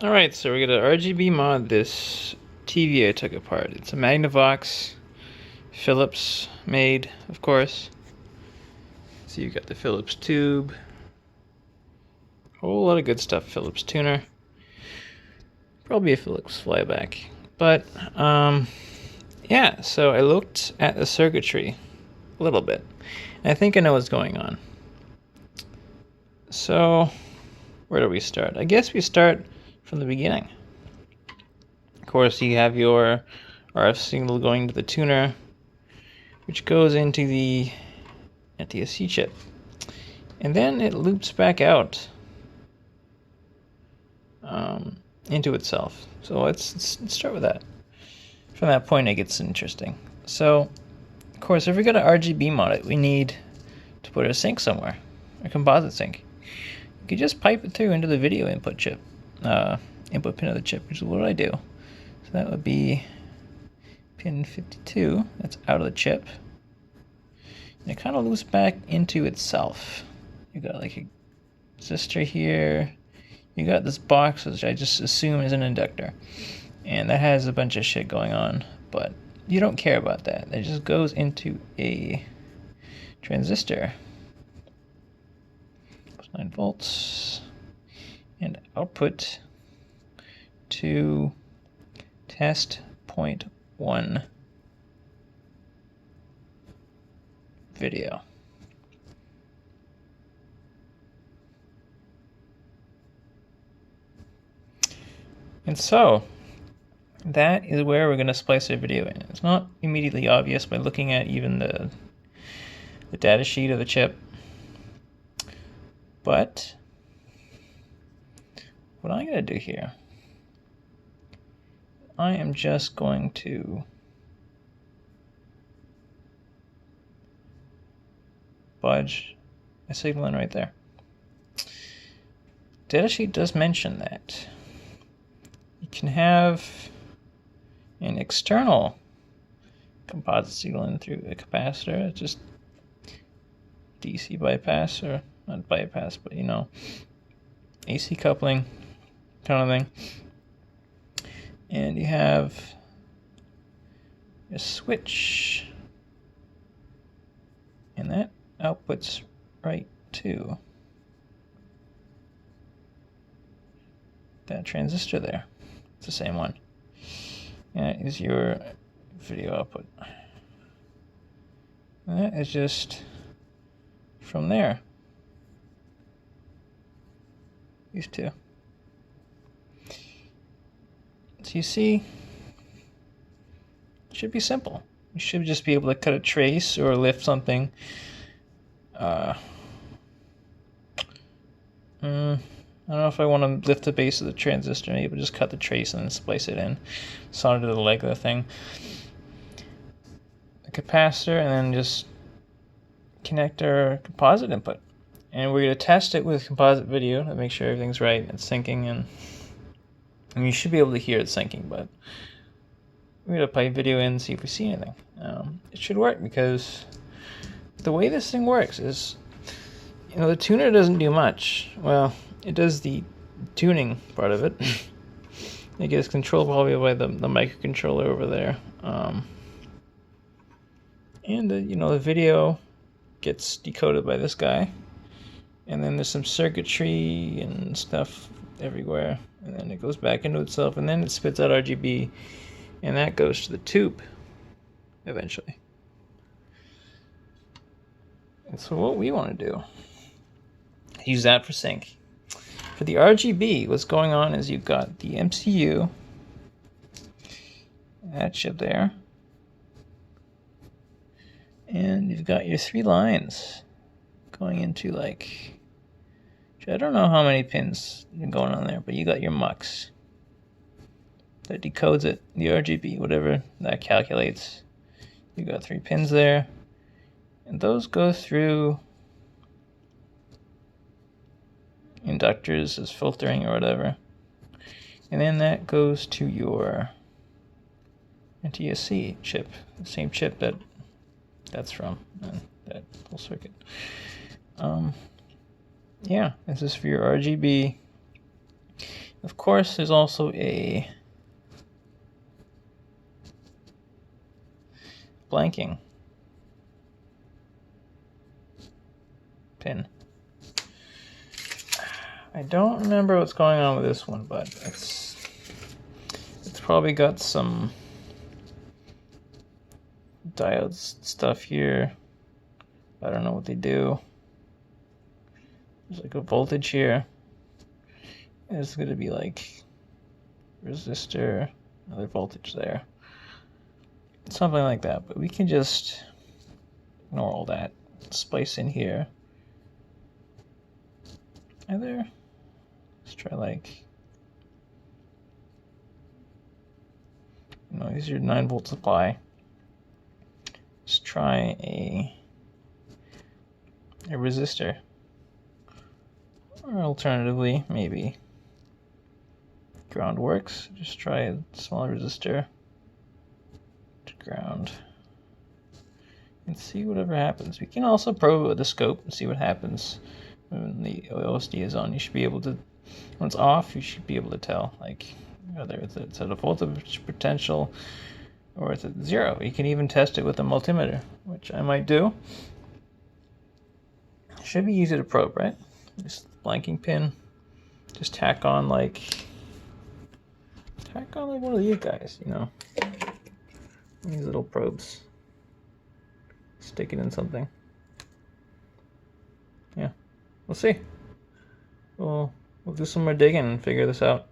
Alright, so we're gonna RGB mod this TV I took apart. It's a Magnavox, Philips made, of course. So you've got the Philips tube, a whole lot of good stuff. Philips tuner, probably a Philips flyback. But, yeah, so I looked at the circuitry a little bit, and I think I know what's going on. So, where do we start? I guess we start from the beginning. Of course, you have your RF signal going to the tuner, which goes into the NTSC chip, and then it loops back out into itself. So let's start with that. From that point, it gets interesting. So, of course, if we're going to RGB mod it, we need to put a sink somewhere, a composite sink. You could just pipe it through into the video input chip, input pin of the chip, which is what I do. So that would be pin 52. That's out of the chip. And it kind of loops back into itself. You got like a resistor here. You got this box, which I just assume is an inductor. And that has a bunch of shit going on, but you don't care about that. It just goes into a transistor. 9 volts. And output to test point 1 video. And so that is where we're going to splice our video in. It's not immediately obvious by looking at even the data sheet of the chip, but what I'm going to do here, I am just going to budge a signal in right there. Datasheet does mention that you can have an external composite signal in through a capacitor. It's just DC bypass, or not bypass, but you know, AC coupling kind of thing. And you have a switch, and that outputs right to that transistor there. It's the same one. And that is your video output. And that is just from there. These two. So you see, it should be simple. You should just be able to cut a trace or lift something. I don't know if I want to lift the base of the transistor. Maybe just cut the trace and then splice it in, solder to the leg of the thing. A capacitor, and then just connect our composite input. And we're going to test it with composite video to make sure everything's right. It's syncing, and you should be able to hear it syncing, but we're going to pipe video in and see if we see anything. It should work, because the way this thing works is, you know, the tuner doesn't do much. Well, it does the tuning part of it. It gets controlled probably by the microcontroller over there. And you know, the video gets decoded by this guy. And then there's some circuitry and stuff everywhere. And then it goes back into itself, and then it spits out RGB, and that goes to the tube eventually. And so what we want to do, use that for sync. For the RGB, what's going on is you've got the MCU, that chip there, and you've got your 3 lines going into, like, I don't know how many pins are going on there, but you got your mux that decodes it, the RGB, whatever that calculates. You got 3 pins there, and those go through inductors as filtering or whatever, and then that goes to your NTSC chip, the same chip that's from, and that whole circuit. Yeah, this is for your RGB. Of course, there's also a blanking pin. I don't remember what's going on with this one, but it's probably got some diodes stuff here. I don't know what they do. There's like a voltage here. There's going to be like resistor, another voltage there. Something like that, but we can just ignore all that. Splice in here. Either, let's try like, these are 9-volt supply. Let's try a resistor. Or alternatively, maybe ground works. Just try a small resistor to ground and see whatever happens. We can also probe it with the scope and see what happens when the OSD is on. You should be able to, when it's off, you should be able to tell, like, whether it's at a voltage potential or it's at 0. You can even test it with a multimeter, which I might do. Should be easy to probe, right? This blanking pin, just tack on like one of these guys, these little probes. Stick it in something. Yeah, we'll see. We'll do some more digging and figure this out.